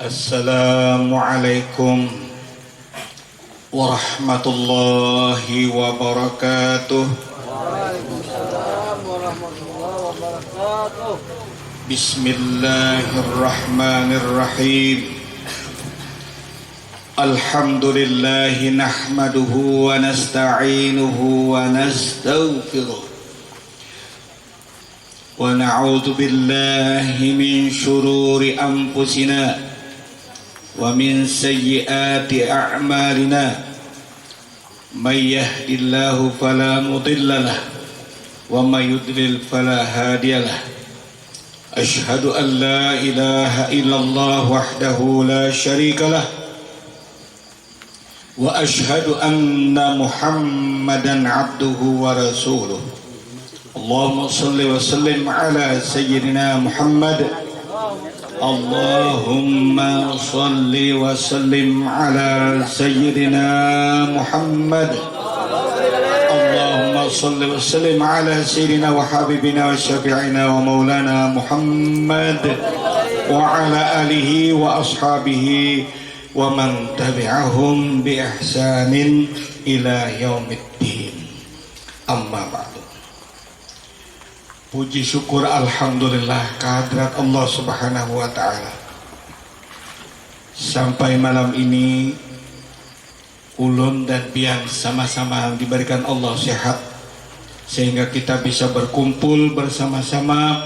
Assalamualaikum warahmatullahi wabarakatuh. Waalaikumsalam warahmatullahi wabarakatuh. Bismillahirrahmanirrahim. Alhamdulillahi nahmaduhu wa nasta'inuhu wa nastaghfiruh. Wa na'udzu billahi min syururi anfusina wa min sayyiati a'malina. May yahdihillahu fala mudilla lahu wa may yudlil fala hadiyalah. Ashhadu an la ilaha illallah wahdahu la syarika lah wa ashhadu anna Muhammadan abduhu wa rasuluh. Allahumma salli wa sallim ala sayyidina Muhammad. Allahumma salli wa sallim ala sayyidina Muhammad. Allahumma salli wa sallim ala sayyidina wa habibina wa syafi'ina wa maulana Muhammad wa ala alihi wa ashabihi wa man tabi'ahum bi ihsanin ila yaumiddin. Amma ba'du. Puji syukur alhamdulillah kehadirat Allah Subhanahu wa taala. Sampai malam ini ulun dan pian sama-sama diberikan Allah sehat sehingga kita bisa berkumpul bersama-sama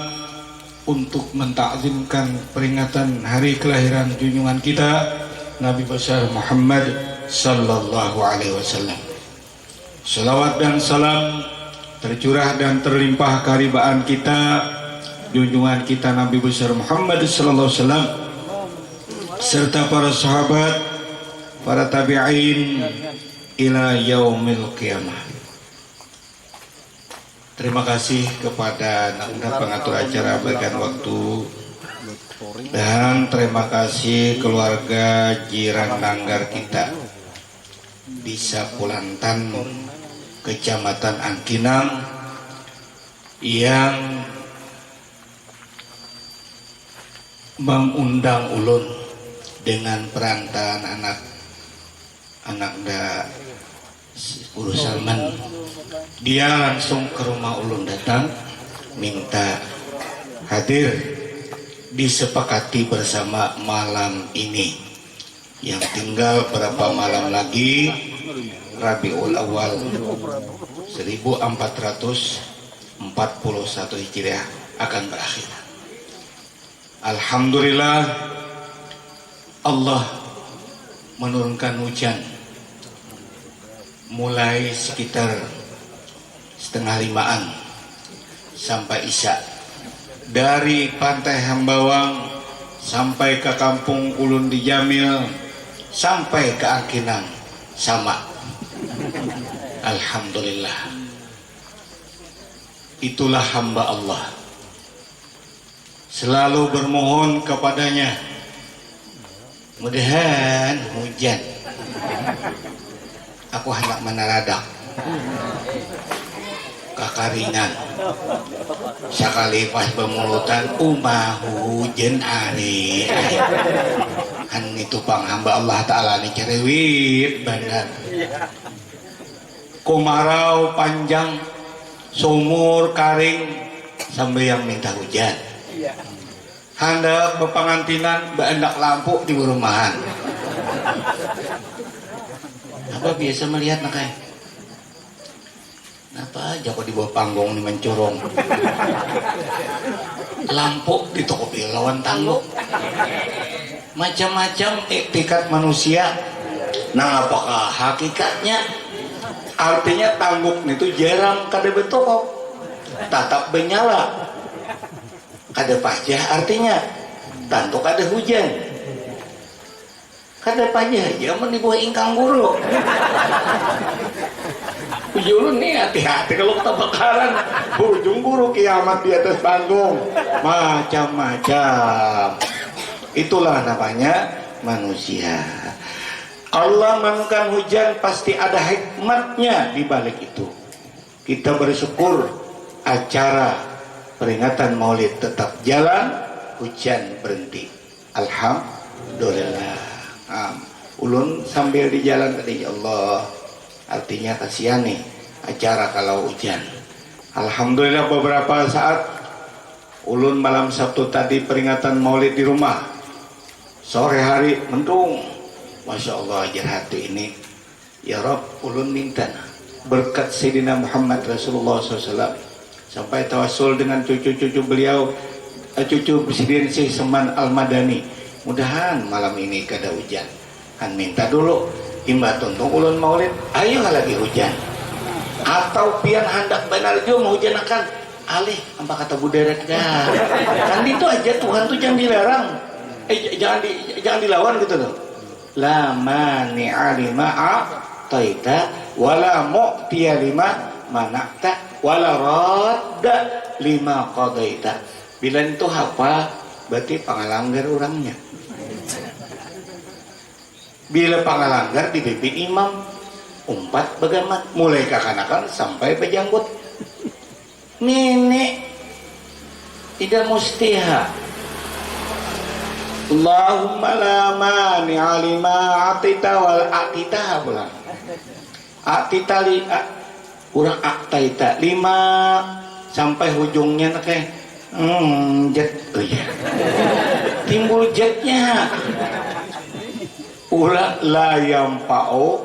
untuk mentakzimkan peringatan hari kelahiran junjungan kita Nabi besar Muhammad sallallahu alaihi wasallam. Salawat dan salam tercurah dan terlimpah keharibaan kita junjungan kita Nabi besar Muhammad sallallahu alaihi wasallam serta para sahabat, para tabi'in ila yaumil qiyamah. Terima kasih kepada Nangga pengatur acara berikan waktu, dan terima kasih keluarga jiran Nanggar kita di Sapulantan, Kecamatan Angkinang, yang mengundang ulun dengan perantaraan anak da Guru Salman. Dia langsung ke rumah ulun datang minta hadir, disepakati bersama malam ini yang tinggal berapa malam lagi Rabiul Awal 1441 Hijriah akan berakhir. Alhamdulillah Allah menurunkan hujan mulai sekitar 4:30 sampai Isya, dari pantai Hambawang sampai ke kampung Ulun di Jamil sampai ke Angkinang sama. Alhamdulillah, itulah hamba Allah, selalu bermohon kepadanya mudahan hujan. Aku hendak menaradak kakaringan sekali pas pemulutan hujan hari kan itu pang hamba Allah Ta'ala ini cerewit bandar kemarau panjang sumur karing sampai yang minta hujan. Hendak bepangantinan berendak lampu di rumahan. Apa biasa melihat nakai? Kenapa aja kok di bawah panggung ini mencurong? Lampu di toko lawan tangguh. Macam-macam etikat manusia. Nah, apakah hakikatnya? Artinya tangguk itu jarang kada betokok, tatap benyala, kada pajah, artinya tanto kada hujan, kada pajah aja menibuh ingkang guru. Ujulun nih hati-hati kalau kebakaran, ujung guru kiamat di atas panggung, macam-macam. Itulah namanya manusia. Allah menurunkan hujan pasti ada hikmatnya di balik itu. Kita bersyukur acara peringatan Maulid tetap jalan, hujan berhenti. Alhamdulillah. Alhamdulillah. Ulun sambil di jalan tadi, ya Allah, artinya kasihan nih acara kalau hujan. Alhamdulillah beberapa saat ulun malam Sabtu tadi peringatan Maulid di rumah. Sore hari mendung. Masya Allah ajar hati ini. Ya Rob, ulun minta berkat Sayyidina Muhammad Rasulullah SAW sampai tawasul dengan cucu-cucu beliau, cucu Presiden Syekh Seman Al-Madani. Mudahan malam ini kada hujan. Kan minta dulu imba tuntung ulun Maulid, ayo lagi hujan. Atau pian hendak benar jo hujan akan alih apa kata buderet kan itu aja Tuhan tuh jangan dilarang, jangan dilawan gitu loh. La mani'a lima a'taita wala mu'tiya lima mana'ta wala radda lima qadaita. Bila itu apa berarti pangalanggar orangnya. Bila pangalanggar dipimpin imam umpat bagaimana mulai kakanakan sampai pejanggut nenek tidak mustiha. Allahumma la mani'a lima atita wal atita pulang atita li kurang aktaita 5 sampai ujungnya kayak jet, oh ya timbul jetnya. Ula la yampa'u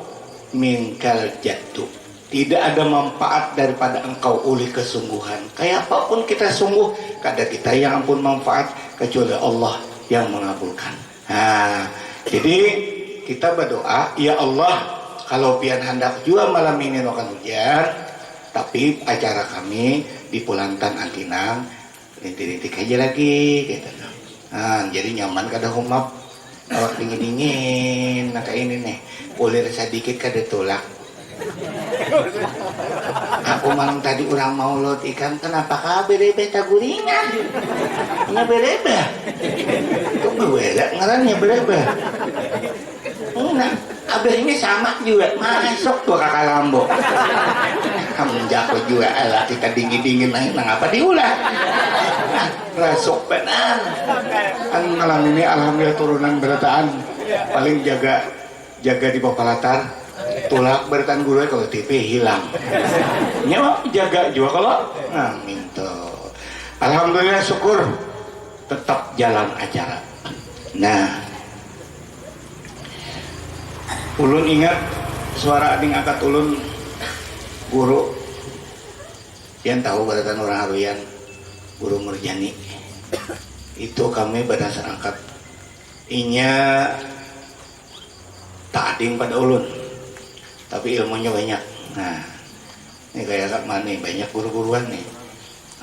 minkal jatuh, tidak ada manfaat daripada engkau oleh kesungguhan. Kayak apapun kita sungguh, kada kita yang ampun manfaat kecuali Allah yang mengabulkan. Nah, jadi kita berdoa, ya Allah, kalau pian hendak juga malam ini akan hujan, tapi acara kami di Pulantan Antinang rintik-rintik aja lagi gitu. Nah, jadi nyaman kada humap. Awak dingin-dingin, nah kayak ini nih, ulir sedikit kada tolak. Aku malam tadi orang mau lot ikan, kenapa kah berebe taguringan? Nya berebe, itu berweda ngarannya berebe. Nah, abahnya sama juga, masuk tuh kakak lambo. Kamu jago juga, alah kita dingin-dingin naik, nah apa diulah? Rasuk benar. Kan malam ini alhamdulillah turunan berataan paling jaga di bawah latar tulak berataan guru kalau TV hilang nyawa jaga juga kalau minta. Alhamdulillah syukur tetap jalan acara. Nah, ulun ingat suara ading angkat ulun guru yang tahu berataan orang Haruyan, Guru Murjani. Itu kami berdasar angkat inya tak ading pada ulun tapi ilmunya banyak. Nah, ini kayak kak mana banyak guru-guruan nih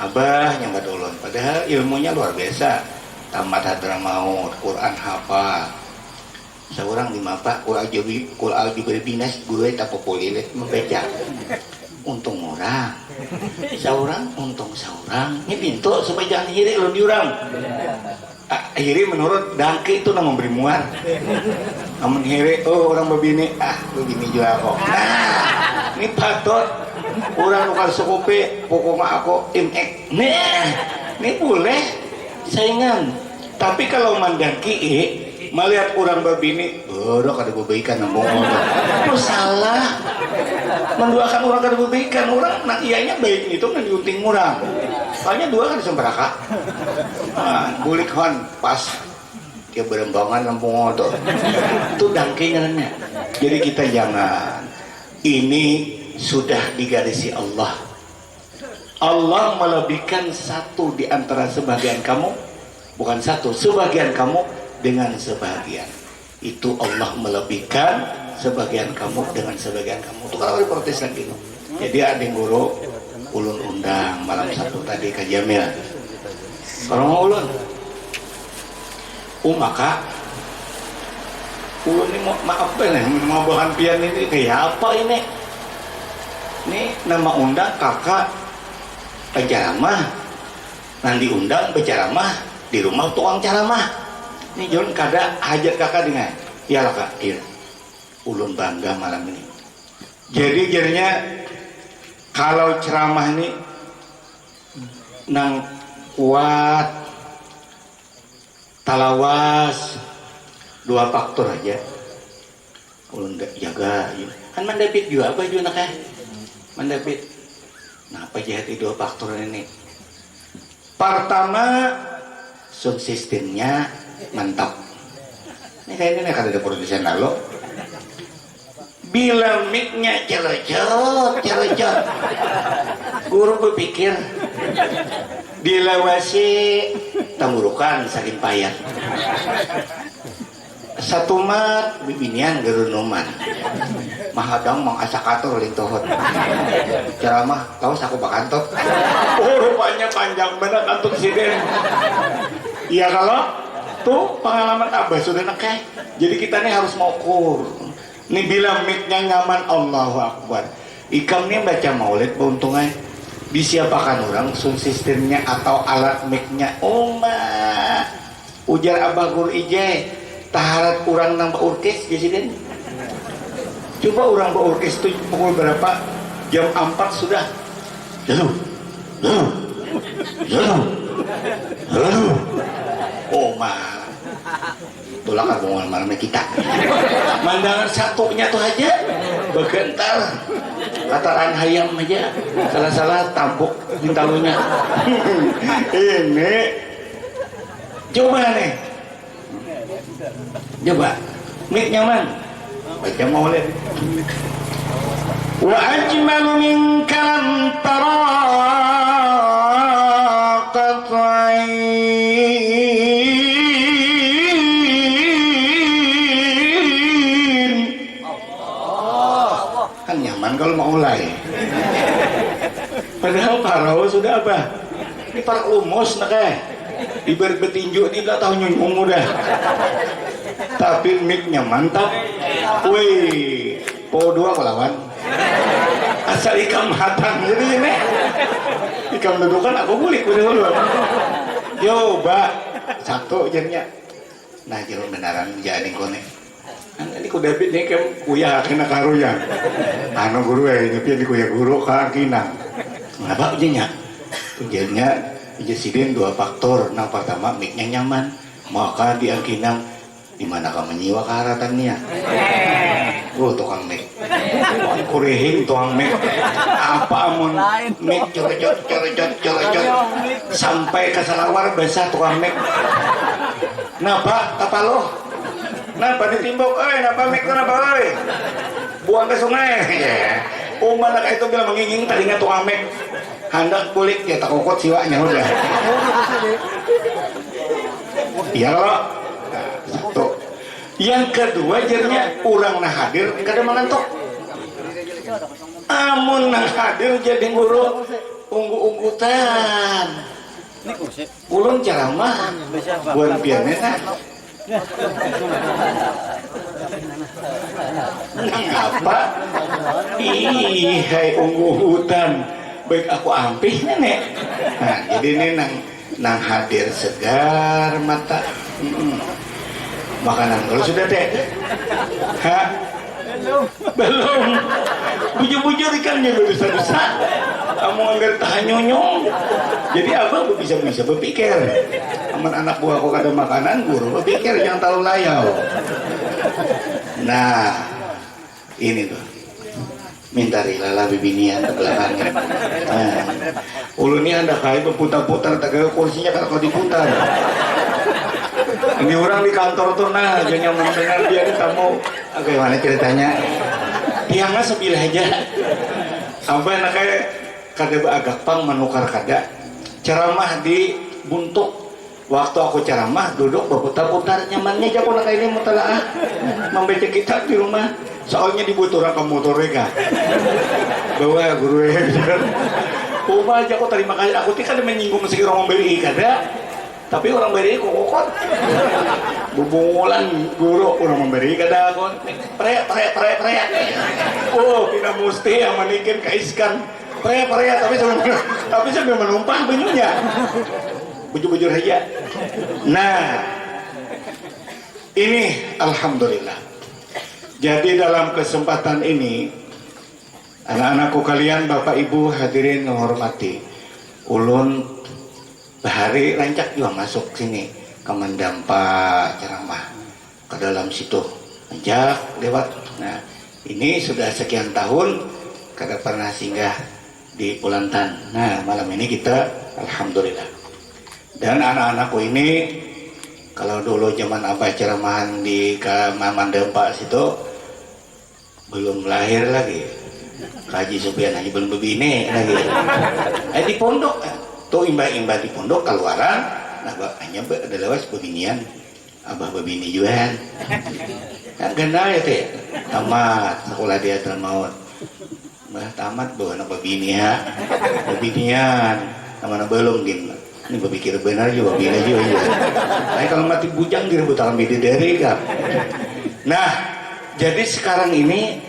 abah nyambat ulun padahal ilmunya luar biasa, tamat Hadramaut, Quran hafal seorang di mapa kul aljubri binas guru tak populer membaca. Untung orang seorang untung seorang ini pintu supaya jangan hiri lo diurang. Hiri menurut dangke itu nama memberi muar. Namun hiri orang begini begini juga kok. Nah ini patut orang nukal sukupi pokoknya aku imek. Nah ini boleh saingan. Tapi kalau mandangki melihat orang babini, bodoh kada bebaikan nambung itu salah. Menduakan orang kada bebaikan orang, nak ianya baik itu kan diunting murang. Soalnya dua kan sembaraka. Bulik hon pas dia berembangan nambung odo. Itu dangkengannya. Jadi kita jangan. Ini sudah digarisi Allah. Allah melebihkan satu di antara sebagian kamu, bukan satu, sebagian kamu dengan sebagian. Itu Allah melebihkan sebagian kamu dengan sebagian kamu. Itu kalau diprotes lagi. Jadi ada guru ulun undang malam Sabtu tadi ke Jamil. Kalau mau ulun, maka ulun ini maaf nih, mau bahan pian ini kayak apa ini? Ini nama undang kakak penceramah, nanti undang penceramah di rumah tukang ceramah. Ini John kada hajat kakak dengan iyalah kak, iya ulun bangga malam ini. Jadi jadinya kalau ceramah ini nang kuat talawas 2 faktor aja ulun jaga kan mandapit juga apa juga nak mandapit nah apa jadi 2 faktor ini pertama sound systemnya mantap ini kayaknya kan ada produsen lalu bila mic-nya cerocot guru berpikir dilawasi tamurukan saking payah satu mat bibinian gerunuman mahadang mengasakator lintohot ceramah kaos aku bakantot rupanya panjang bener kantuk siden iya kalau tuh pengalaman abah sudah nekeh jadi kita nih harus mengukur nih bila mic-nya nyaman Allahu Akbar ikam nih baca maulid beuntungan disiapakan orang sound sistemnya atau alat mic-nya ujar abah guru ije taharat kurang nambah orkes presiden coba orang berorkes itu pukul berapa jam 4 sudah lalu itulah kabungan malamnya kita mandangan satunya tuh aja begentar kataran hayam aja salah-salah tampuk hintalunya ini coba nih coba mic nyaman baca maulid wa ajmalu minka lam taraqat kan nyaman kalau mau mulai padahal parau sudah apa ini para lumos nak ibarat betinju di tahu nyunyung udah tapi mic-nya mantap wih po 2 kelawan asal ikam hatang jadi ini ikam dudukan aku gulik udah dulu coba satu jadinya nah jero benaran jadi konek ini ku David nih kem kuya kena karunya anu guru nyepi di kuya guru kakinang ngapa ujenya tujuannya presiden 2 faktor nah pertama mic-nya nyaman maka diangkinang di mana kamu menyiwa keharatannya tukang mic kurehing tukang mic apa amun mic corocot sampai ke salawar basah tukang mic napa kapalo napa ditimbok napa mic napa buang ke sungai mana itu bilang menginging tadinya tukang mic hendak kulik ya tak kokot siwanya udah iya kalau satu yang kedua jadinya orang nah hadir kada mengantuk amun nah hadir jadi guru unggu-unggutan ulun ceramah buat pianena apa hai unggu-unggutan baik aku ampih nenek nah jadi ini nang hadir segar mata makanan kalau sudah teh belum bujur-bujur ikannya besar-besar kamu anggar tahan nyonyong jadi abang bisa berpikir aman anak buah kok ada makanan guru berpikir jangan terlalu layau nah ini tuh minta rilala bibinian ke belakangnya nah ulunnya anda kayak berputar-putar tegak kursinya kan kalau diputar ini orang di kantor tuh nah jangan mendengar dia nih kamu bagaimana ceritanya tiangnya sebilah aja sampai anaknya kada agak pang menukar kada ceramah di buntuk waktu aku ceramah duduk berputar-putar nyamannya aja aku nak ini mutalaah membaca kitab di rumah soalnya dibutuhkan ke motor mereka bawa guru rumah aja aku terima kasih aku tidak menyinggung meski orang membeli kada tapi orang beri kokot bubungulan guru orang memberi kada kon prek oh tidak mesti yang manikin kaiskan prek tapi sambil menumpang benyunya bujur-bujur aja nah ini alhamdulillah jadi dalam kesempatan ini anak-anakku kalian bapak ibu hadirin menghormati ulun bahari rancak juga masuk sini kemandampa ceramah ke dalam situ ajak lewat. Nah ini sudah sekian tahun kada pernah singgah di Pulantan. Nah malam ini kita alhamdulillah. Dan anak-anakku ini kalau dulu zaman abah ceramahan di Mandempa situ belum lahir lagi. Haji Supian Haji belum bebini lagi. Di pondok tuh imba-imba di pondok keluaran. Nah hanya ada lewas bebinian abah bebini juga. Kan kenal ya teh. Tamat sekolah dia termaut. Bah tamat bawa anak bebini ya. Bebinian mana belum gin. Ini berpikir benar juga bebini juga. Nah kalau mati bujang direbut alam bidadari kan. Nah jadi sekarang ini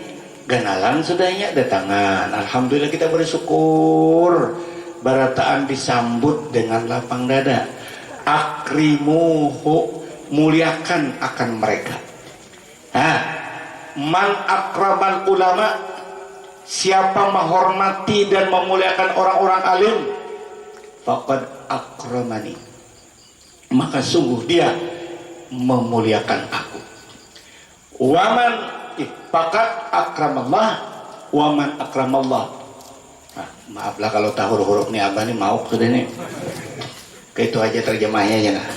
ganalan sudahnya datangan. Alhamdulillah kita bersyukur. Barataan disambut dengan lapang dada. Akrimuhu, muliakan akan mereka. Nah, man akramal ulama, siapa menghormati dan memuliakan orang-orang alim, faqad akramani, maka sungguh dia memuliakan aku. Waman faqad akramallah, waman akramallah. Nah, maaflah kalau tahu huruf nih abah nih mau sudah nih. Kayak itu aja terjemahnya ya nah.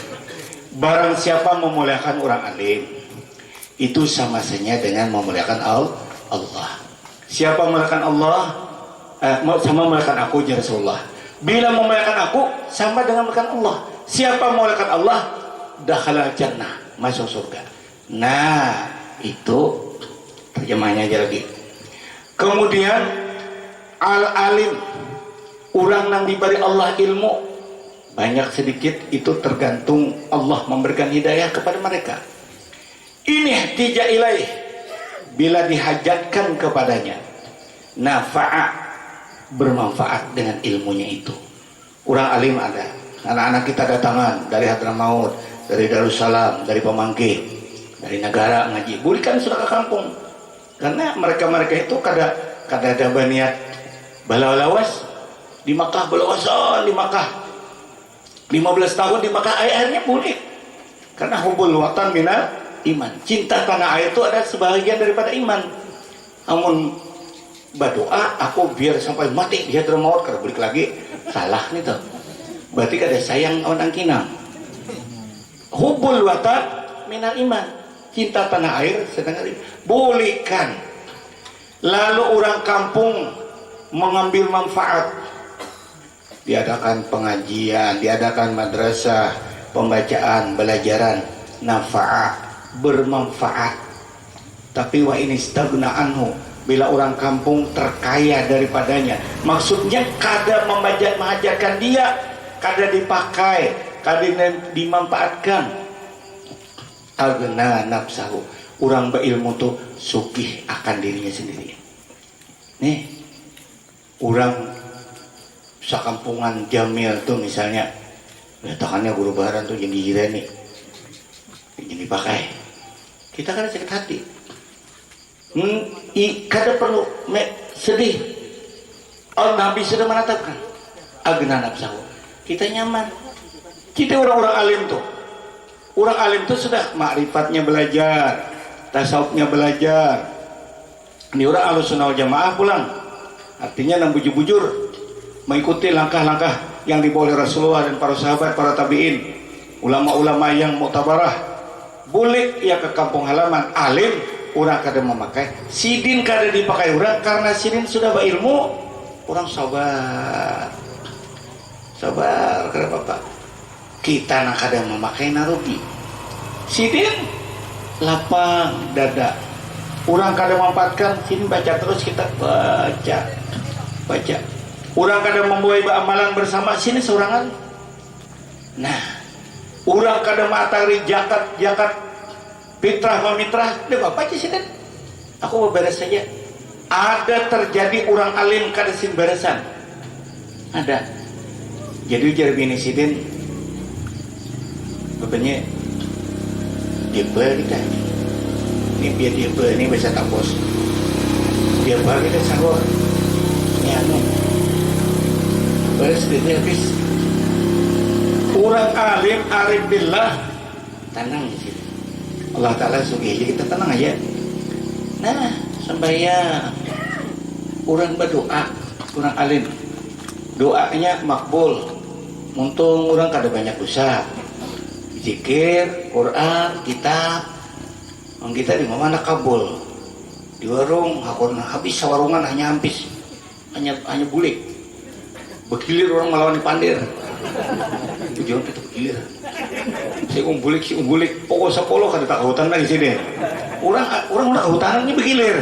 Barang siapa memuliakan orang alim, itu sama saja dengan memuliakan Allah. Siapa memuliakan Allah, sama memuliakan aku ya Rasulullah. Bila memuliakan aku, sama dengan memuliakan Allah. Siapa memuliakan Allah, dakhala jannah, masuk surga. Nah, itu terjemahnya aja lagi. Kemudian al-alim, orang yang diberi Allah ilmu, banyak sedikit itu tergantung Allah memberikan hidayah kepada mereka. Ini tija ilaih, bila dihajatkan kepadanya, nafa'a, bermanfaat dengan ilmunya itu. Orang alim ada, anak-anak kita datangan dari Hadramaut, dari Darussalam, dari Pemangkin, dari negara ngaji, bulikan sudah ke kampung. Karena mereka-mereka itu kada ada niat balalawas di Makkah, balawasan di Makkah 15 tahun di Makkah, akhirnya boleh karena hubul watan minal iman. Cinta tanah air itu ada sebagian daripada iman. Amun berdoa aku biar sampai mati dia termaut kalau balik lagi salah nih tuh, berarti kada sayang orang kinang. Hubul watan minal iman, cinta tanah air sedang bolehkan. Lalu orang kampung mengambil manfaat, diadakan pengajian, diadakan madrasah, pembacaan, belajaran, nafa'a, bermanfaat. Tapi wa ini stagna anhu, bila orang kampung terkaya daripadanya, maksudnya kada mengajarkan dia, kada dipakai, kada dimanfaatkan. Agna nafsahu, orang berilmu tuh sugih akan dirinya sendiri. Nih, orang sakampungan Jamil tuh misalnya, letakkannya guru baharan tuh jadi jiran nih, jadi pakai. Kita kan sakit hati. Kada perlu sedih. Nabi sudah menetapkan agna nafsahu, kita nyaman. Kita orang-orang alim tuh, orang alim tuh sudah makrifatnya belajar, tasawufnya belajar. Ini orang Ahlussunnah wal Jamaah pulang, artinya nang bujur-bujur mengikuti langkah-langkah yang dibawa oleh Rasulullah dan para sahabat, para tabi'in, ulama-ulama yang muktabarah. Boleh ya ke kampung halaman alim, orang kada memakai sidin, kada dipakai orang karena sidin sudah berilmu. Orang sabar kada apa-apa. Kita nak kada memakai narugi sidin, lapang dada. Orang kada memanfaatkan sidin, baca terus, kita baca. Orang kadang membuat amalan bersama sini seorangan. Nah, orang kadang matahari jakat fitrah memitrah, dia apa aja sih kan? Aku beres saja. Ada terjadi orang alim kada sin beresan. Ada. Jadi ujar bini sidin, bapaknya dia kita. Ini biar dia ini bisa tapos. Dia kita sahur. Ya, beres dia habis. Orang alim arif billah tenang di sini. Allah Ta'ala sugi aja kita tenang aja. Nah sembaya orang berdoa, orang alim doanya makbul, untung orang kada banyak dosa, zikir, Quran, kitab, kita di mana kabul, di warung, habis sawarungan hanya hanya bulik, begilir orang melawan pandir, tujuan itu begilir, si umbulik, pokok sapolo kada tak hutan lagi sini, orang hutannya begilir,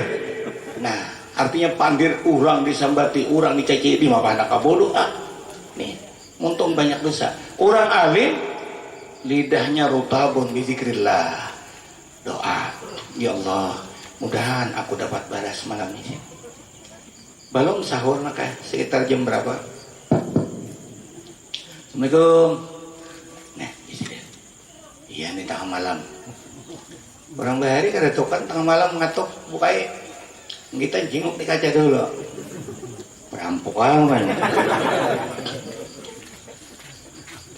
nah artinya pandir orang disambati, orang dicaci di mana kabul, nih, untung banyak dosa, orang alim lidahnya rutabun bizikrillah, doa, ya Allah mudahan aku dapat balas malam ini. Belum sahur maka sekitar jam berapa? Assalamualaikum. Nah isi deh. Iya nih tengah malam, orang bahari kada tokan tengah malam ngatok bukai, kita jenguk di kaca dulu, perampokan banyak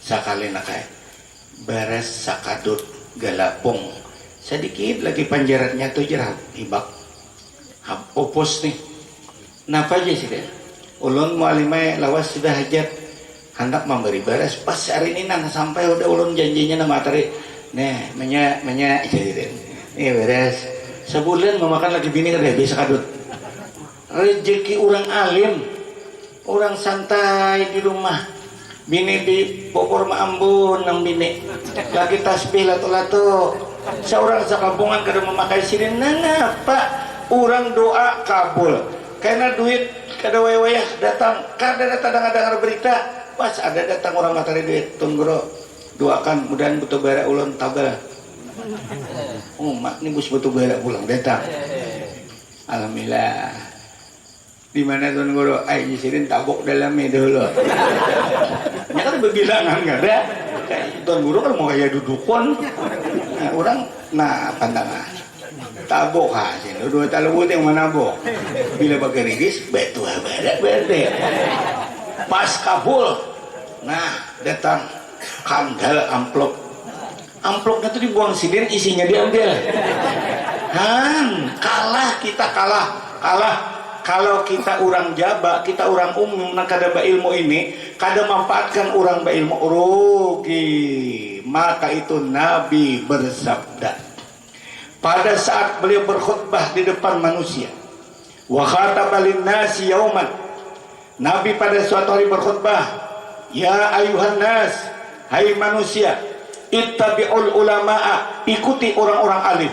sakali nakai beres sakadut galapong sedikit lagi panjaratnya tuh jerah hibak opos nih napa aja sih deh ulun mualimai lawas sudah hajat hendak memberi beres pas hari ini nang sampai udah ulun janjinya nama materi nih menya jadi deh ini beres sebulan mau makan lagi bini kada bisa kadut rezeki orang alim orang santai di rumah bini di popor maambun nang bini lagi tasbih lato-lato seorang sekampungan kada memakai sirin nangapa orang doa kabul karena duit kada wayah datang kada datang berita pas ada datang orang materi duit tunggro doakan mudahan butuh bara ulun tabel mak ini bus butuh bara pulang datang alhamdulillah di mana tuan guru ay sirin tabok dalamnya dulu ya kan berbilangan nggak ada kayak tuan guru kan mau kayak dudukon nah, orang nah pandangan tabok hasil dua talabut yang mana bok bila pakai rigis betul berde pas kabul nah datang kandal amplopnya tuh dibuang sidir isinya diambil kita kalah kalau kita orang jaba, kita orang umum nak kada ilmu ini, kada manfaatkan orang ilmu rugi. Maka itu Nabi bersabda pada saat beliau berkhutbah di depan manusia. Wa khataba lin-nasi yauman. Nabi pada suatu hari berkhutbah, ya ayuhan nas, hai manusia, ittabi'ul ulama'a, ikuti orang-orang alim.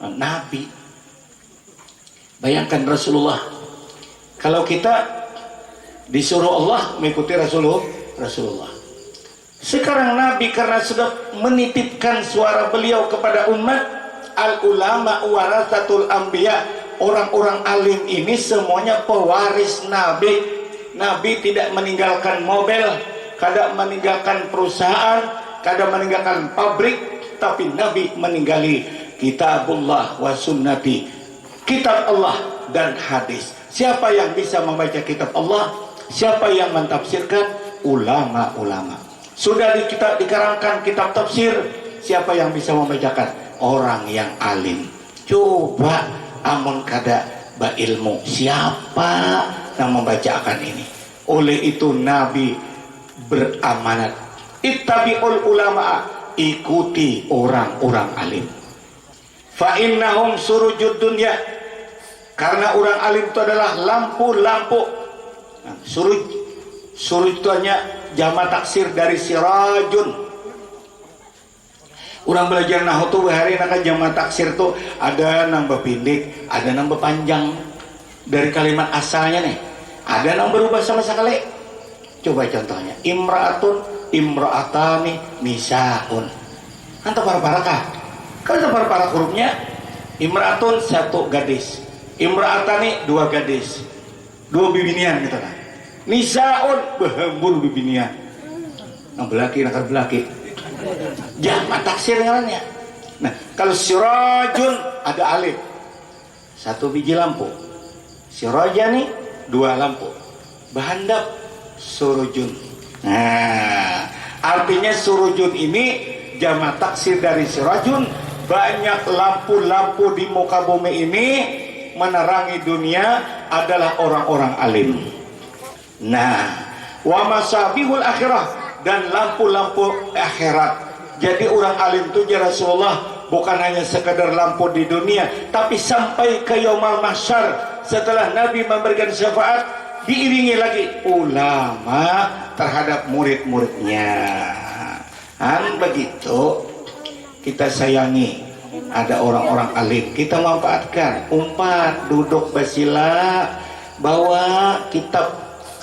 Nabi bayangkan Rasulullah, kalau kita disuruh Allah mengikuti Rasulullah. Sekarang Nabi karena sudah menitipkan suara beliau kepada umat, al ulama warasatul anbiya, orang-orang alim ini semuanya pewaris Nabi. Nabi tidak meninggalkan mobil, kada meninggalkan perusahaan, kada meninggalkan pabrik, tapi Nabi meninggali kitabullah wa sunnati, kitab Allah dan hadis. Siapa yang bisa membaca kitab Allah? Siapa yang mentafsirkan? Ulama-ulama. Sudah dikarangkan kitab tafsir, siapa yang bisa membacakan? Orang yang alim. Coba amun kada ba ilmu, siapa yang membacakan ini? Oleh itu Nabi beramanat, ittabi'ul ulama, ikuti orang-orang alim. Fa innahum surujud dunya, karena orang alim itu adalah lampu-lampu. Suruj itu hanya jama taksir dari sirajun. Orang belajar nahu tuh hari nak jama taksir tuh ada nambah pendek, ada nambah panjang dari kalimat asalnya nih. Ada yang berubah sama sekali. Coba contohnya, imraatun, imraatani, nisaun. Antara para kah? Kalau para hurufnya, imraatun satu gadis, imraatani dua gadis, dua bibinian gitu kan. Nisaun behembur bibinian, yang belaki nak belaki. Jamak taksir ngarannya. Nah, kalau sirajun ada alif, satu biji lampu. Sirajani dua lampu. Bahandap surujun. Nah, artinya surujun ini jamak taksir dari sirajun, banyak lampu-lampu di muka bumi ini menerangi dunia adalah orang-orang alim. Nah, wa masabihul akhirah, dan lampu-lampu akhirat. Jadi orang alim itu ya Rasulullah bukan hanya sekadar lampu di dunia, tapi sampai ke yaumul mahsyar setelah Nabi memberikan syafaat diiringi lagi ulama terhadap murid-muridnya. Begitu kita sayangi ada orang-orang alim, kita manfaatkan. Umpat duduk basila, bawa kitab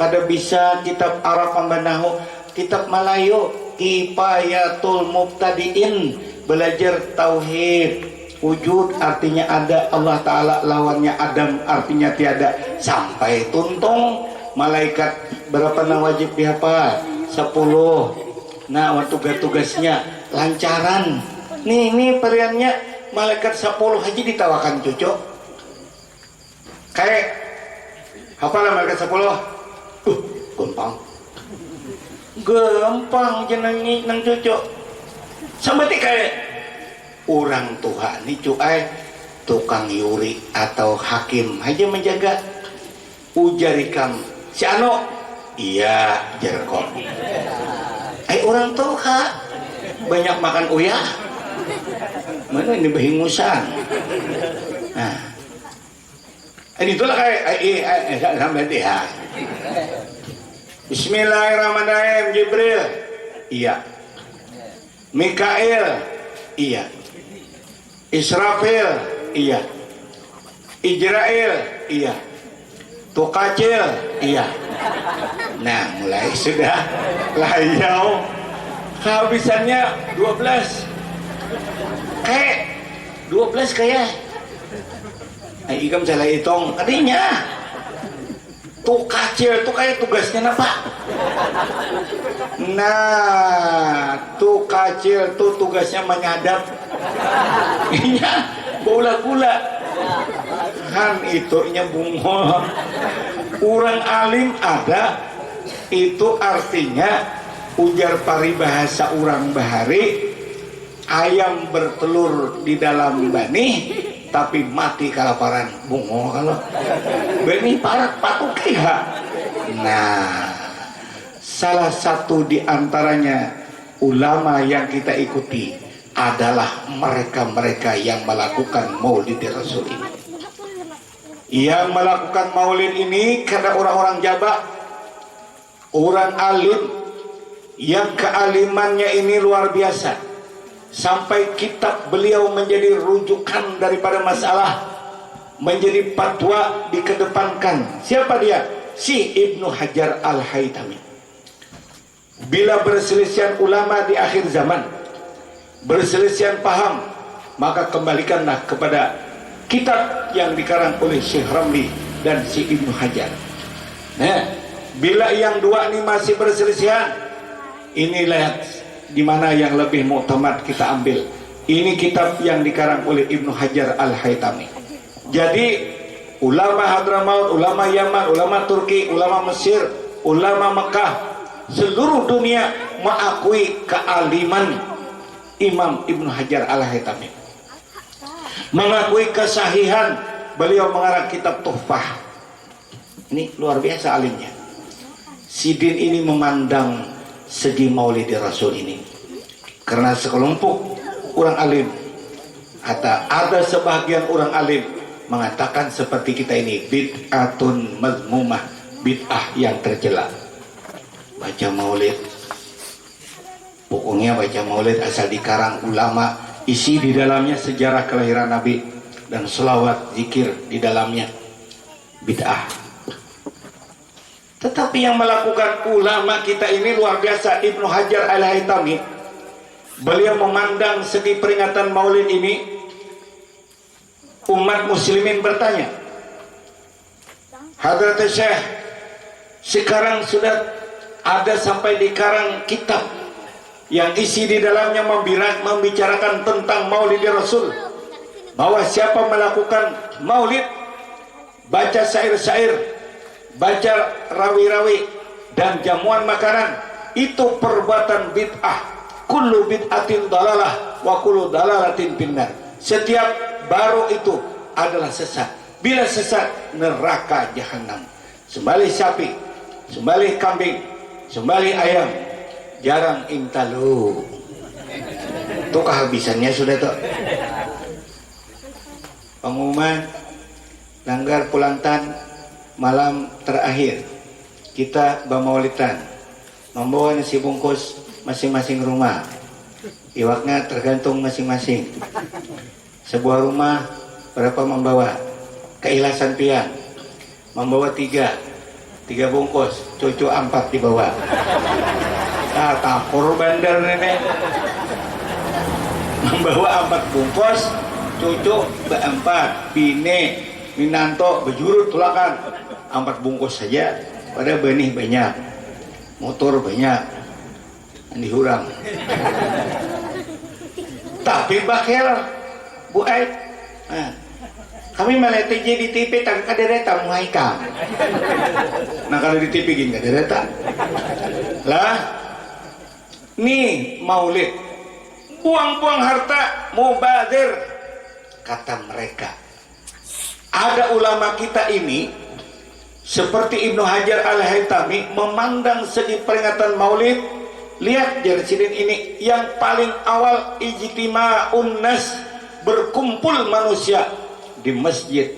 kada bisa, kitab Arab Pambanahu, kitab Malayu, Kifayatul Mubtadiin, belajar tauhid wujud artinya ada, Allah Ta'ala lawannya Adam artinya tiada, sampai tuntung malaikat berapa na wajib dihafal 10. Nah, tugas-tugasnya lancaran. Nih periannya malaikat 10 haji ditawakan cucu. Kayak hafal malaikat 10. Gampang jenengi nang cucu. Sampai kayak orang tua nih cuai tukang yuri atau hakim aja menjaga ujarikam si ano iya jarkom. Orang tua banyak makan uyah, mana ini behingusan. Nah, itulah kayak sampai dia. Bismillahirrahmanirrahim. Jibril, iya. Mikail, iya. Israfil, iya. Ijrail, iya. Tukacil, iya. Nah, mulai sudah layau. Kehabisannya 12. Kayak 12 kayak. Ikam salah hitung, adanya. Tukacil itu kayak tugasnya apa? Nah, tukacil itu tugasnya menyadap. Iya, bola-bola. Kan itunya bungo. Orang alim ada, itu artinya ujar paribahasa orang bahari, ayam bertelur di dalam bani tapi mati kelaparan. Bungo kalau bani parak patuk ya. Nah, salah satu di antaranya ulama yang kita ikuti adalah mereka-mereka yang melakukan maulid Rasul ini. Yang melakukan maulid ini karena orang-orang Jawa, orang alim yang kealimannya ini luar biasa. Sampai kitab beliau menjadi rujukan daripada masalah, menjadi fatwa dikedepankan. Siapa dia? Si Ibnu Hajar Al-Haytami. Bila berselisihan ulama di akhir zaman, berselisihan paham, maka kembalikanlah kepada kitab yang dikarang oleh Syekh Ramli dan si Ibnu Hajar. Nah, bila yang dua ini masih berselisihan, inilah di mana yang lebih muktamad kita ambil. Ini kitab yang dikarang oleh Ibnu Hajar Al-Haytami. Jadi ulama Hadramaut, ulama Yaman, ulama Turki, ulama Mesir, ulama Mekah, seluruh dunia mengakui kealiman Imam Ibnu Hajar Al-Haytami, mengakui kesahihan beliau mengarang kitab Tuhfah. Ini luar biasa alimnya. Sidin ini memandang segi maulid Rasul ini karena sekelompok orang alim, ada sebagian orang alim mengatakan seperti kita ini bid'atun mazmumah, bid'ah yang tercela. Baca maulid, pokoknya baca maulid asal dikarang ulama, isi di dalamnya sejarah kelahiran Nabi dan selawat zikir di dalamnya, bid'ah. Tetapi yang melakukan ulama kita ini luar biasa. Ibnu Hajar Al-Haytami, beliau memandang segi peringatan maulid ini, umat muslimin bertanya, Hadrat Syekh, sekarang sudah ada sampai dikarang kitab yang isi di dalamnya membicarakan tentang maulid Rasul, bahwa siapa melakukan maulid, baca syair-syair, baca rawi-rawi dan jamuan makanan, itu perbuatan bid'ah, kullu bid'atin dalalah wa kullu dalalatin finnar. Setiap baru itu adalah sesat. Bila sesat, neraka jahanam. Sembelih sapi, sembelih kambing, sembelih ayam, jarang intalu. Itu kehabisannya sudah tuh. Pengumuman langgar pulantan malam terakhir kita bamaulitan membawa nasi bungkus masing-masing rumah. Iwaknya tergantung masing-masing. Sebuah rumah berapa membawa? Keikhlasan pian membawa tiga bungkus, cucu 4 dibawa. Takur bandar nenek membawa 4 bungkus, cucu 4, bine minanto bejurut tulakan 4 bungkus saja. Pada benih banyak, motor banyak, dihurang. Tapi bakal Bu Aid, kami melihat di TV tak kadereta muhaikam. Nah kalau di TV gini kadereta lah, nih maulid buang-buang harta mubazir kata mereka. Ada ulama kita ini seperti Ibnu Hajar Al-Haytami memandang segi peringatan maulid. Lihat jarsidin ini yang paling awal ijtima'un nas, berkumpul manusia di masjid,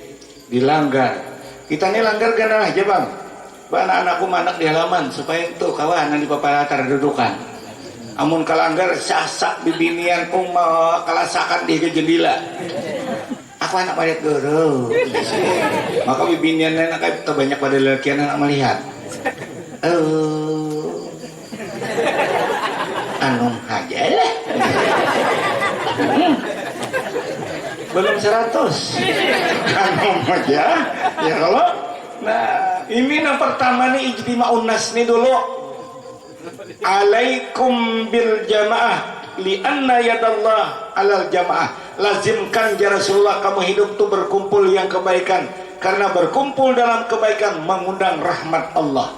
di langgar. Kita ini langgar gana aja bang, anak-anakku manak di halaman supaya itu kawan di papalatar dudukan. Amun kalanggar sasak bibinian kalasakan di jendela. Aku anak pada guru, maka bibinian anak banyak pada lelaki anak melihat. Anu aja lah. Belum 100 kanong aja ya kalau. Nah ini yang pertama nih ijtima'un nas nih dulu. Alaikum bil jamaah lianna yadallah alal jamaah. Lazimkan ya Rasulullah kamu hidup tuh berkumpul yang kebaikan, karena berkumpul dalam kebaikan mengundang rahmat Allah.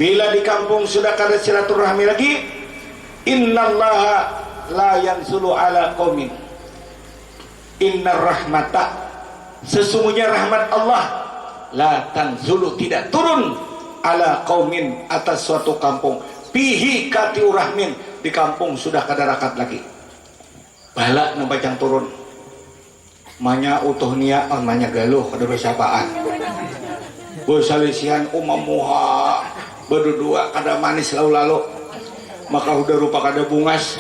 Bila di kampung sudah kada silaturahmi lagi, innallaha la yanzulu ala qaumin. Innar rahmata, sesungguhnya rahmat Allah la tanzulu, tidak turun ala qaumin, atas suatu kampung pihi katiu rahmin, di kampung sudah kada rakat lagi. Balak nembacang turun manya utuh nia manya galuh kada bersapaan. Bosalisian umamuha berdua kada manis lalu-lalu, maka udah rupa kada bungas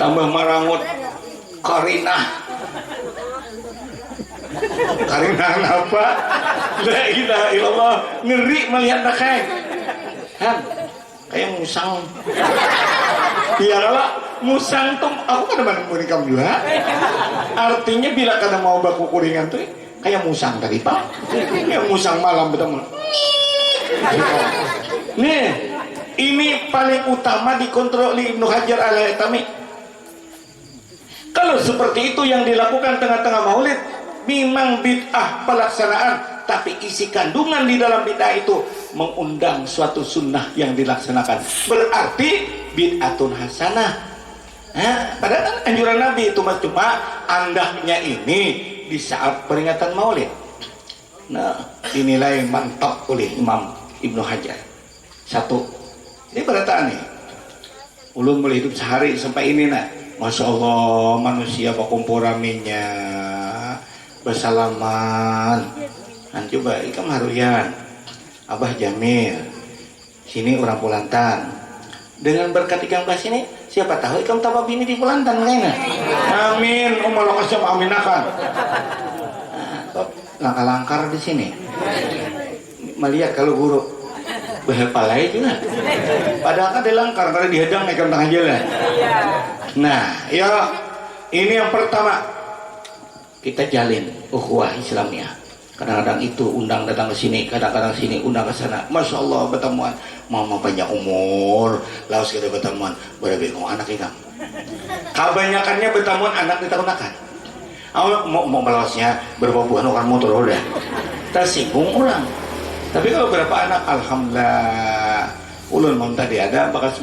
tambah marangut karinah apa? La ilaha illallah. Ngeri melihat nakai kayak musang. Iya kalau musang tuh aku kada menemukan kamu juga. Artinya bila kada mau baku kuringan tuh kayak musang tadi pak, kayak musang malam betul. Nih ini paling utama dikontrol Ibnu Hajar Al-Haytami. Kalau seperti itu yang dilakukan tengah-tengah maulid memang bid'ah pelaksanaan, tapi isi kandungan di dalam bid'ah itu mengundang suatu sunnah yang dilaksanakan, berarti bid'atun hasanah. Padahal kan anjuran Nabi itu cuma andahnya ini di saat peringatan maulid. Nah dinilai mantap oleh Imam Ibnu Hajar. Satu, ini berataan nih ulun boleh hidup sehari sampai ini nah, Masya Allah manusia berkumpul raminya bersalaman. Coba ikam haruyan Abah Jamil sini orang Pulantan, dengan berkat ikam ke sini siapa tahu ikam tambah bini di Pulantan kayaknya. Amin umar kasih aminakan. Langkah-langkar di sini melihat kalau guru berpalai juga padahal kan dilangkar karena dihadang ikam tengah jalan. Nah ya ini yang pertama, kita jalin ukhuwah Islamiyah. Kadang-kadang itu undang datang ke sini, kadang-kadang sini undang ke sana. Masya Allah pertemuan, mama banyak umur, laos kita pertemuan, berbeda anak kita. Kebanyakannya pertemuan anak ditakunakan. Mau melosnya berbuah-buahan orang motor udah, tersinggung orang. Tapi kalau berapa anak, alhamdulillah ulun mau tadi ada bakas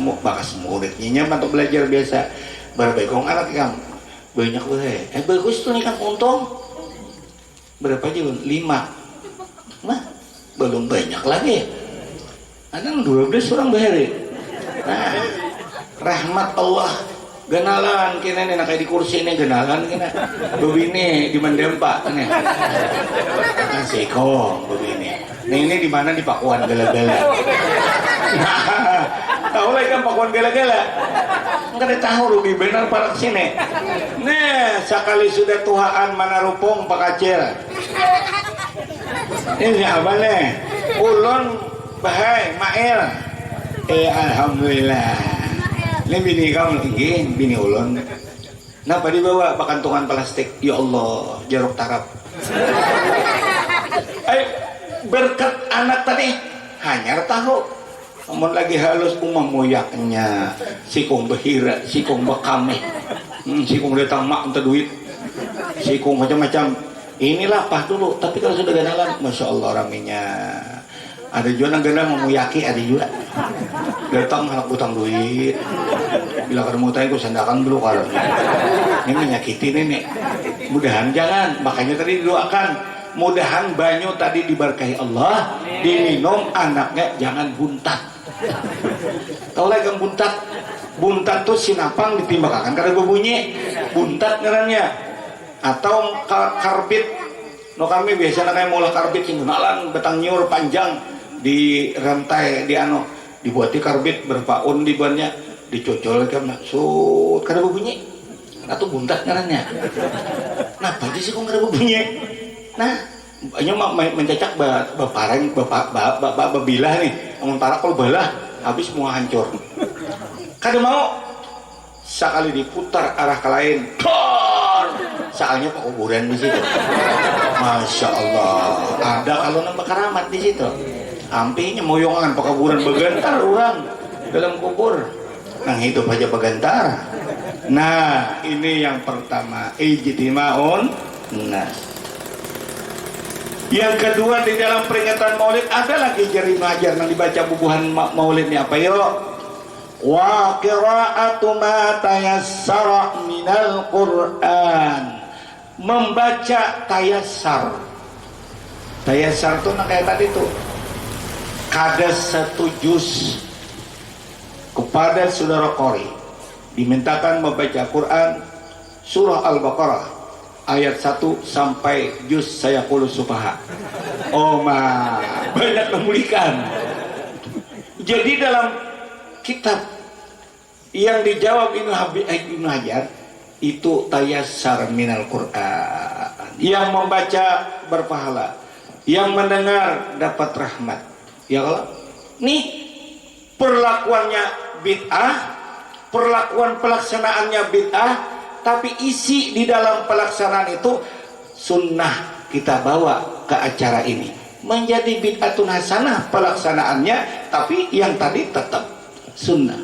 muridnya mah untuk belajar biasa berbekong anak yang banyak bagus tuh nih kan untung berapa aja 5 nah belum banyak lagi ada 12 orang bahari nah rahmat Allah genalan kena nih kayak di kursi ini genalan kena begini di Mandempa nih Seko begini nah ini di mana di Pakuan Gala-Gala tahu lagi kan Pakuan Gala-Gala nggak ada tahu rugi benar para kesini nah sekali sudah tuhaan mana rupung Pak Kacil ini apa nih ulun bahai mail alhamdulillah ini bini kamu tinggi, bini ulun. Kenapa dibawa pakantungan plastik? Ya Allah, jeruk tarap. Berkat anak tadi hanyar tahu. Namun lagi halus umam moyaknya, sikung behira, sikung bakame, sikung datang mak untuk duit, sikung macam-macam. Inilah pah dulu. Tapi kalau sudah ganalan, masya Allah raminya. Ada juga yang ganda memuyaki, ada juga datang anak utang duit bila kamu tanya aku sandakan dulu kalau ini menyakiti nenek mudahan jangan makanya tadi didoakan mudahan banyu tadi diberkahi Allah diminum anaknya jangan buntat tahu lagi yang buntat tuh sinapang ditimbangkan karena gue bunyi buntat ngarannya atau karbit no kami biasanya kayak mulai karbit singgunalan betang nyur panjang di rantai di dibuati karbit berpaun di bannya dicocol kan maksud kada bunyi atau buntat ngarannya nah pasti sih kok kada bunyi nah hanya mencacak baparang babilah nih amun para kalau balah habis semua hancur kada mau sekali diputar arah ke lain soalnya pekuburan di situ masya Allah ada kalau nambah keramat di situ ampinya moyongan pekuburan begantar orang dalam kubur nang hidup aja begantar nah ini yang pertama ijtimaun nas yang kedua di dalam peringatan maulid ada lagi jari ngajar yang dibaca bubuhan maulid ini apa yuk wa qira'atu ma tayassara minal Qur'an membaca tayassar itu nah kayak tadi tuh kada satu juz kepada saudara qori dimintakan membaca Quran surah Al-Baqarah ayat 1 sampai juz sayaqulu sufaha banyak memulihkan jadi dalam kitab yang dijawab Ibnu Hajar itu tayassar minal Quran yang membaca berpahala yang mendengar dapat rahmat ya Allah nih perlakuannya bid'ah perlakuan pelaksanaannya bid'ah tapi isi di dalam pelaksanaan itu sunnah kita bawa ke acara ini menjadi bid'atun hasanah pelaksanaannya tapi yang tadi tetap sunnah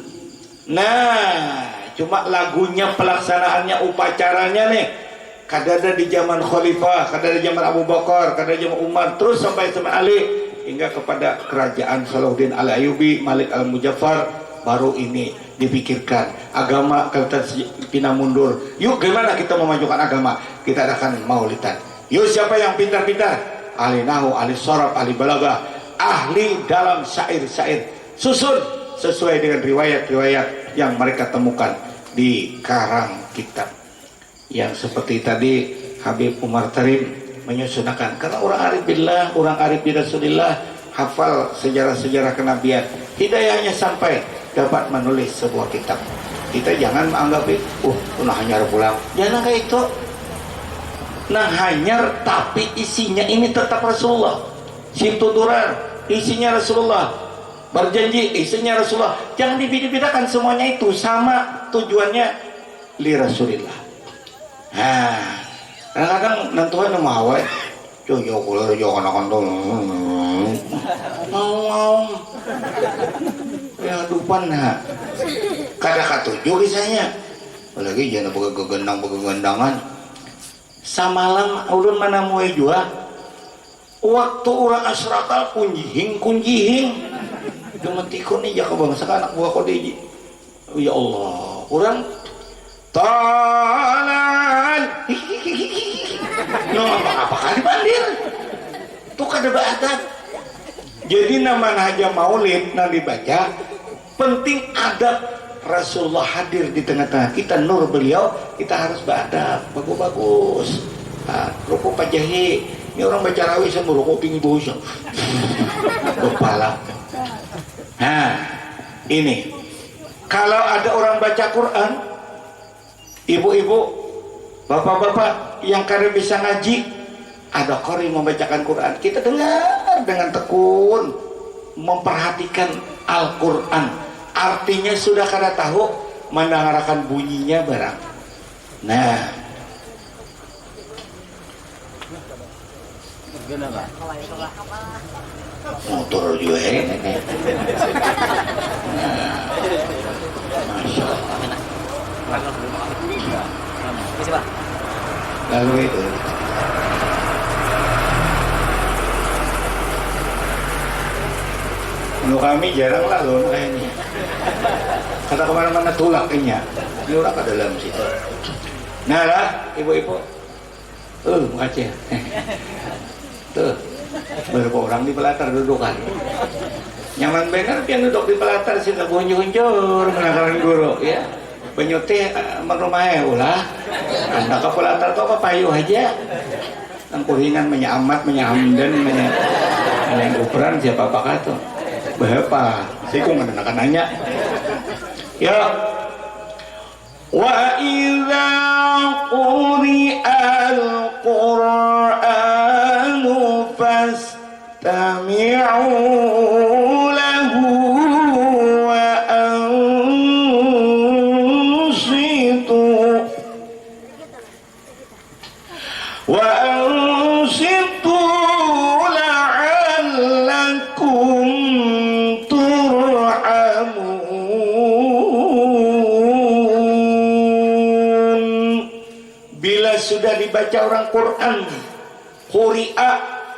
nah cuma lagunya pelaksanaannya upacaranya nih kadada di zaman Khalifah kadada di zaman Abu Bakar kadada di zaman Umar terus sampai Ali hingga kepada kerajaan Salahuddin Al-Ayyubi Malik Al-Mujaffar baru ini dipikirkan agama kita pindah mundur yuk gimana kita memajukan agama kita adakan maulidan yuk siapa yang pintar-pintar ahli nahu, ahli sorab, ahli balagah ahli dalam syair-syair susun sesuai dengan riwayat-riwayat yang mereka temukan di karang kitab yang seperti tadi Habib Umar Tarim menyusunkan karena orang arif billah, orang arif bi Rasulillah hafal sejarah-sejarah kenabian hidayahnya sampai dapat menulis sebuah kitab kita jangan menganggap nah hanyar pulang jangan kayak itu nah hanyar tapi isinya ini tetap Rasulullah Sibtu Durar isinya Rasulullah berjanji isinya Rasulullah jangan dibedakan semuanya itu sama tujuannya li Rasulillah kadang-kadang nantuan mau yo kalau yo anak-anak mau ya dupan kada katuju kisahnya apalagi jangan begegendangan samalam ulun mana muai jua waktu orang asrakal kunjihing cuma tikun nih ya bangsa anak buah kode ya Allah orang talan no apa kali bandir tuh kada baadab. Jadi nama haja maulid yang dibaca penting adab Rasulullah hadir di tengah-tengah kita, nur beliau, kita harus beradab bagus-bagus. Nah, rokok Pak Jahe ini orang baca rawih sama rokok tinggi bos kepala. Nah ini kalau ada orang baca Quran, ibu-ibu bapak-bapak yang kada bisa ngaji, ada qori membacakan Quran, kita dengar dengan tekun, memperhatikan Al-Quran, artinya sudah kada tahu, mendengarkan bunyinya barang. Nah motor juga ini Masya Allah. Lalu itu kami jarang lalu kayaknya kata kemana-mana tulaknya ini orang ke dalam situ. Nah lah ibu-ibu ngaca tuh beberapa orang di pelatar dudukan nyaman bener pian duduk di pelatar sih bunjur-bunjur menanggalan guru ya penyuti merumahnya ulah anda ke pelatar kok payuh aja angkuringan menyamat menyahamdan menyang ukuran siapa apa tuh berapa sih kok nggak nanya ya wa idza quri'al qur'anu fastami'u lahu wa ansitu la'allakum sudah dibaca orang Quran, quri'a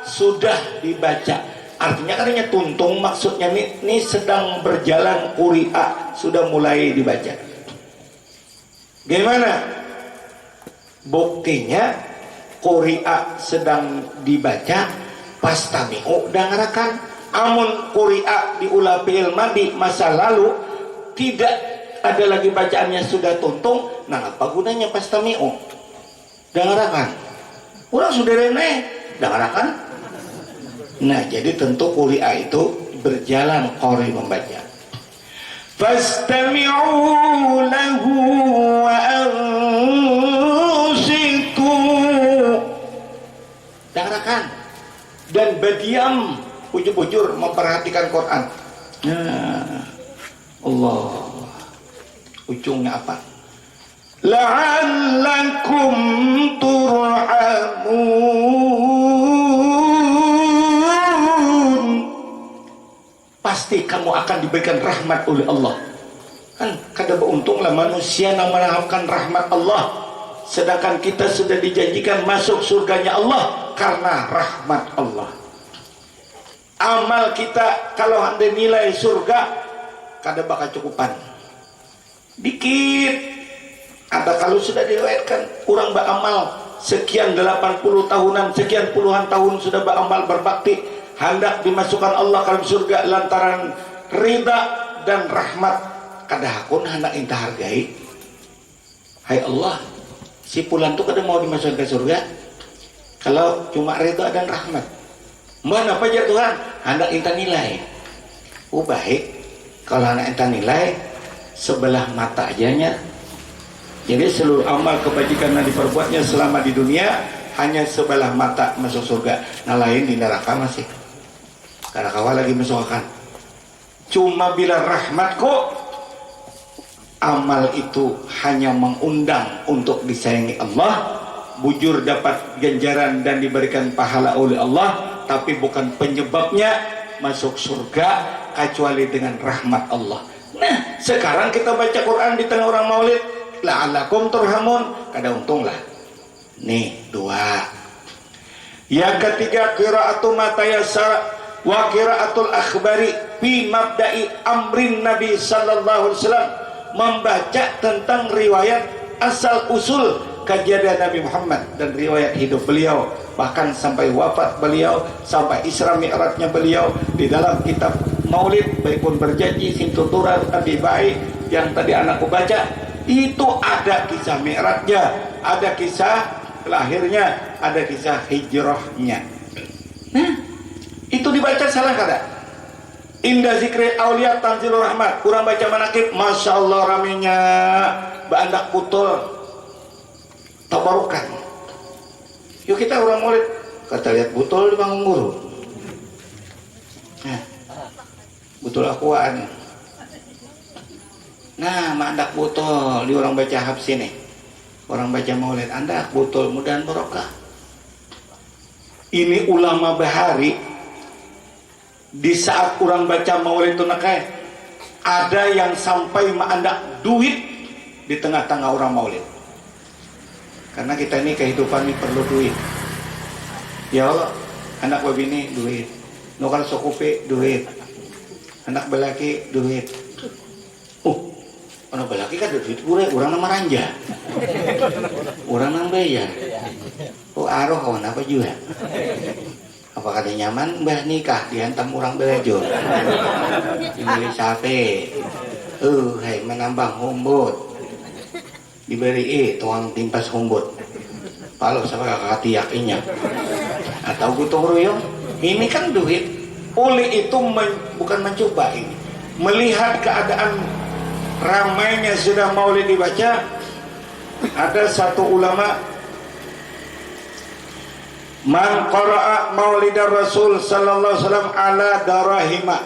sudah dibaca, artinya katanya tuntung, maksudnya ini sedang berjalan quri'a, sudah mulai dibaca. Gimana buktinya quri'a sedang dibaca? Pastami'u dangarakan. Amun quri'a diulah fi'il madi masa lalu tidak ada lagi bacaannya sudah tuntung, nah apa gunanya pastami'u? Dengarakan, orang sudah rene, dengarakan. Nah jadi tentu quri'a itu berjalan qori membaca. Fastami'u lahu wa ansitu, dengarakan dan berdiam, bujur-bujur memperhatikan Quran. Nah Allah, ujungnya apa? La'allakum turhamun, pasti kamu akan diberikan rahmat oleh Allah. Kan kada beruntunglah manusia yang mengharapkan rahmat Allah, sedangkan kita sudah dijanjikan masuk surganya Allah karena rahmat Allah. Amal kita kalau hendak nilai surga kada bakal cukupan, dikit. Ada kalau sudah diriwayatkan orang beramal sekian 80 tahunan, sekian puluhan tahun sudah beramal berbakti, hendak dimasukkan Allah ke dalam surga lantaran ridha dan rahmat, kadahakun hendak inta hargai. Hai Allah, si pulan tu kada mau dimasukkan ke surga kalau cuma ridha dan rahmat. Mana apa ya Tuhan? Hendak inta nilai. Oh baik, kalau hendak inta nilai sebelah mata ajanya. Jadi seluruh amal kebajikan yang diperbuatnya selama di dunia hanya sebelah mata masuk surga, nah lain di neraka masih. Karena kawal lagi masukkan. Cuma bila rahmat kok, amal itu hanya mengundang untuk disayangi Allah, bujur dapat ganjaran dan diberikan pahala oleh Allah, tapi bukan penyebabnya masuk surga kecuali dengan rahmat Allah. Nah, sekarang kita baca Quran di tengah orang maulid, la'allakum turhamun, kada untunglah. Nih dua. Yang ketiga qira'atu ma tayassara wa qira'atul akhbari fi mabda'i amrin Nabi sallallahu alaihi wasallam, membaca tentang riwayat asal usul kejadian Nabi Muhammad dan riwayat hidup beliau, bahkan sampai wafat beliau, sampai Isra Mi'rajnya beliau. Di dalam kitab Maulid baik pun berjanji sintuturan Nabi baik yang tadi anakku baca, itu ada kisah Mi'rajnya, ada kisah lahirnya, ada kisah hijrahnya. Nah, itu dibaca salah kada? Indah zikri aulia tanzilur rahmat, kurang baca manakib, masya Allah raminya bandak putul tabarukan. Yuk kita orang maulid, kata lihat butul di bangun guru. Nah, butul akuan. Nah, mandak butul di orang baca hab sini, orang baca maulid, anda butul mudahan barokah. Ini ulama bahari di saat orang baca maulid itu nakai, ada yang sampai mandak duit di tengah-tengah orang maulid. Karena kita ini kehidupan ini perlu duit. Ya Allah, anak babini duit, nukar sokupe duit, anak belaki duit. Anak belaki kan duit pura, orang nama ranja, orang nama bayar. Aroh kawan apa juga? Apa kata nyaman mbah nikah dihantam orang belajar, dibeli sape, hai menambang hombot. Diberi tuang timpas hombot palau sama kakak yakinnya atau gotong royong. Ini kan duit. Oleh itu bukan mencoba, ini melihat keadaan ramainya sudah maulid dibaca. Ada satu ulama, man qara'a maulidar rasul sallallahu alaihi wasallam ala darahima,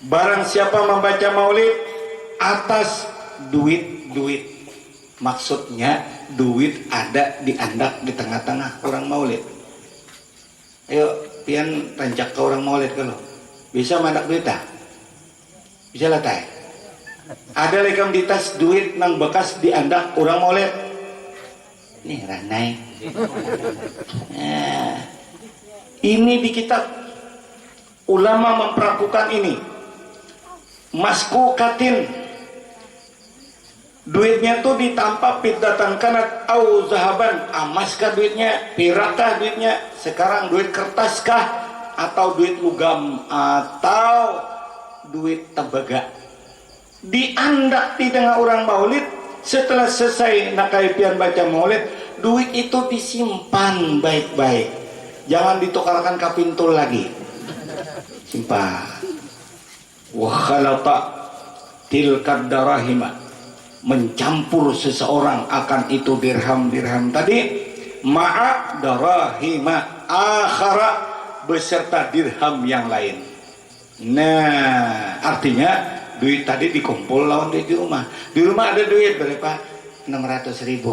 barang siapa membaca maulid atas duit, maksudnya duit ada diandak di tengah-tengah orang maulid. Ayo pian rancak ke orang maulid kalau bisa mandak duit tak? Bisa lah tay. Ada lekam di tas duit nang bekas diandak orang maulid. Nih ranai. Nah, ini di kitab ulama memperakukan ini. Masku katin, duitnya tuh ditampak pitdatan kanat au zahaban, amaskah duitnya, piratkah duitnya, sekarang duit kertaskah, atau duit lugam, atau duit tembaga. Diandak di tengah orang maulid. Setelah selesai nakaipian baca maulid, duit itu disimpan baik-baik, jangan ditukarkan kapintul lagi, simpan. Wa khalata tilkad darahima, mencampur seseorang akan itu dirham-dirham tadi, ma'a darahima akhara, beserta dirham yang lain. Nah, artinya duit tadi dikumpul lawan duit di rumah. Di rumah ada duit berapa? 600.000.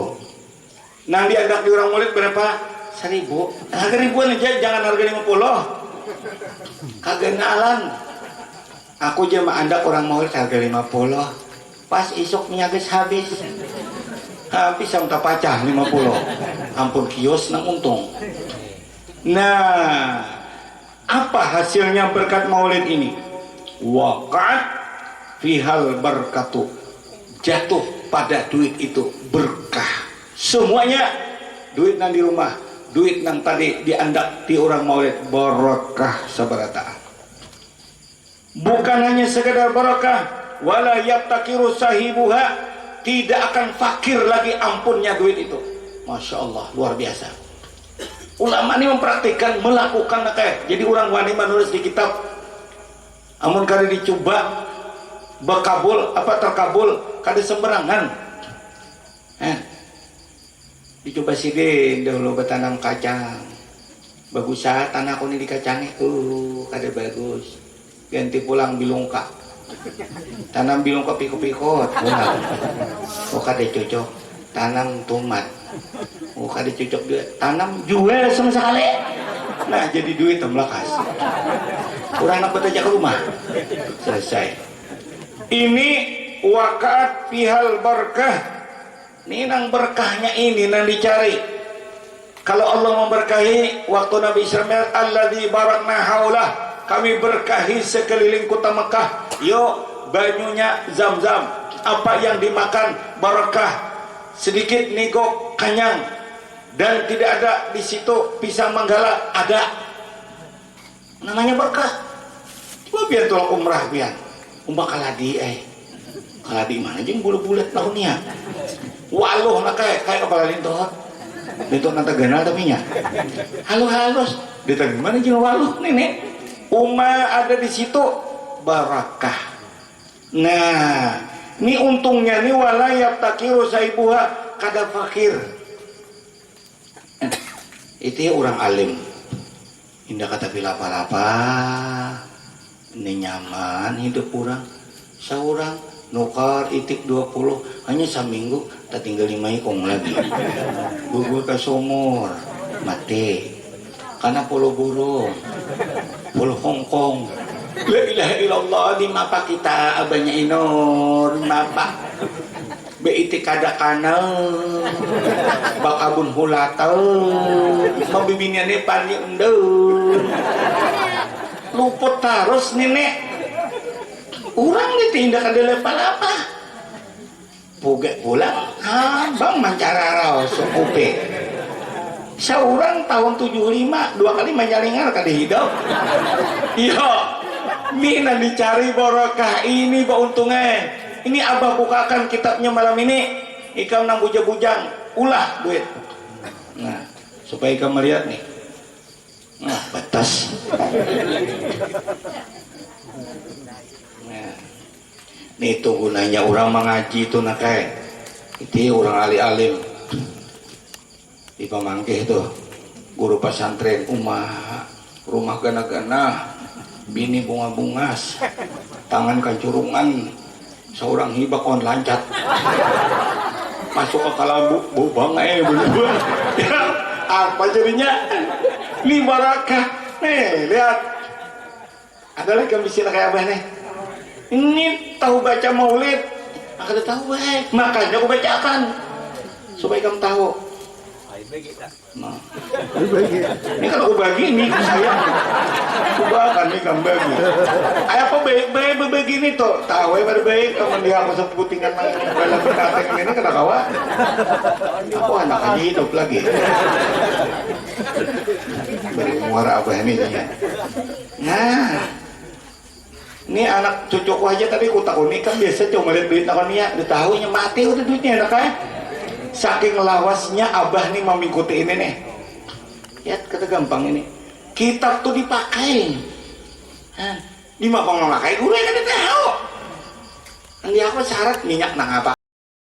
Nah, diandak di orang maulid berapa? 1.000. Harga ribuan aja, jangan harga 50. Kagak nalan. Aku jemaah andak orang maulid harga 50. Pas isuknya guys habis sampai pacah 50. Ampun kios nang untung. Nah, apa hasilnya berkat maulid ini? Waqat fihal barkatu, jatuh pada duit itu berkah. Semuanya duit nang di rumah, duit nang tadi diandak di orang maulid, barokah sabarata. Bukan hanya sekedar barokah, wala yabtakiru sahibuha, tidak akan fakir lagi ampunnya duit itu. Masya Allah, luar biasa. Ulama ini mempraktikkan, melakukan kayak. Jadi orang wani menulis di kitab, amun kali dicoba bekabul apa terkabul kada sembarangan. Dicoba sidin dahulu bertanam kacang, bagus saat tanahku ini dikacangnya, kada bagus, ganti pulang bilungka, tanam bilungka pikot-pikot, kada cocok, tanam tomat, kada cocok juga, tanam jual sama sekali. Nah, jadi duit melakas, kurang nak bekerja ke rumah, selesai. Ini waqat fihal barkah. Ini nang berkahnya ini nang dicari. Kalau Allah memberkahi waktu Nabi Ismail, alladzi barakna haulah, kami berkahi sekeliling kota Mekah. Yuk, banyunya Zam-Zam, apa yang dimakan barakah, sedikit nego kanyang, dan tidak ada di situ pisang manggala, ada, namanya berkah. Coba biar tolong umrah biar umbak kaladi kaladi mana jeung bulu-bulat tahunnya waluh na kayak kepala lintot nanti ganal tapi nya halus ditanya mana jeung waluh nenek ada di situ barakah. Nah, ini untungnya nih walayat takiru saibuha kada fakir. Itu orang alim. Indah kata pilapa-lapa. Ini nyaman hidup orang. Saurang nukar itik 20 hanya saminggu tak tinggal 5 ikong lagi. Gugur ke sumur mati. Karena pulau burung. Pulau Hongkong. La ilaha illallah di mapa kita abahnya inor mapa beiti kada kana bakabun hulatau mabibinian ni pani undeu luput terus nenek urang ditindak ada apa puge pulang bang mancarara sukupe saurang tahun 75 2 kali menyalingar kada hidup iya mina dicari barokah ini bauntungnya. Ini abah bukakan kitabnya malam ini. Ikam nang bujang-bujang ulah duit. Nah, supaya ikam melihat nih. Nah, batas. Nah, nih itu gunanya orang mengaji itu nakai. Itu orang ali-alim. Di Pamangkeh itu guru pesantren rumah gana-gana. Bini bunga-bungas, tangan kancurungan, seorang hibak on lancat, masuk ke kalabu, bubang bener-bener. Ya, apa jadinya? Ini barakah. Nih, lihat. Ada lagi yang bisa kayak abah nih. Ini tahu baca maulid, akan tahu baik. Makanya aku bacakan supaya kamu tahu. Nah. Ini kalau aku bagi ini saya coba kan ini kamu bagi apa baik begini tuh tahu ya baik kamu dia aku seputingan dalam berkata ini kena kawa aku anak aja hidup lagi beri muara apa ini nah ini anak cucuku aja tadi aku tahu ini kan biasa cuma lihat duit nakonnya udah tahu nya mati udah duitnya ada kan saking lawasnya abah nih mau mengikuti ini nih ya kata gampang ini kitab tuh dipakai di mah mau memakai gue kan tahu dia apa syarat minyak nang apa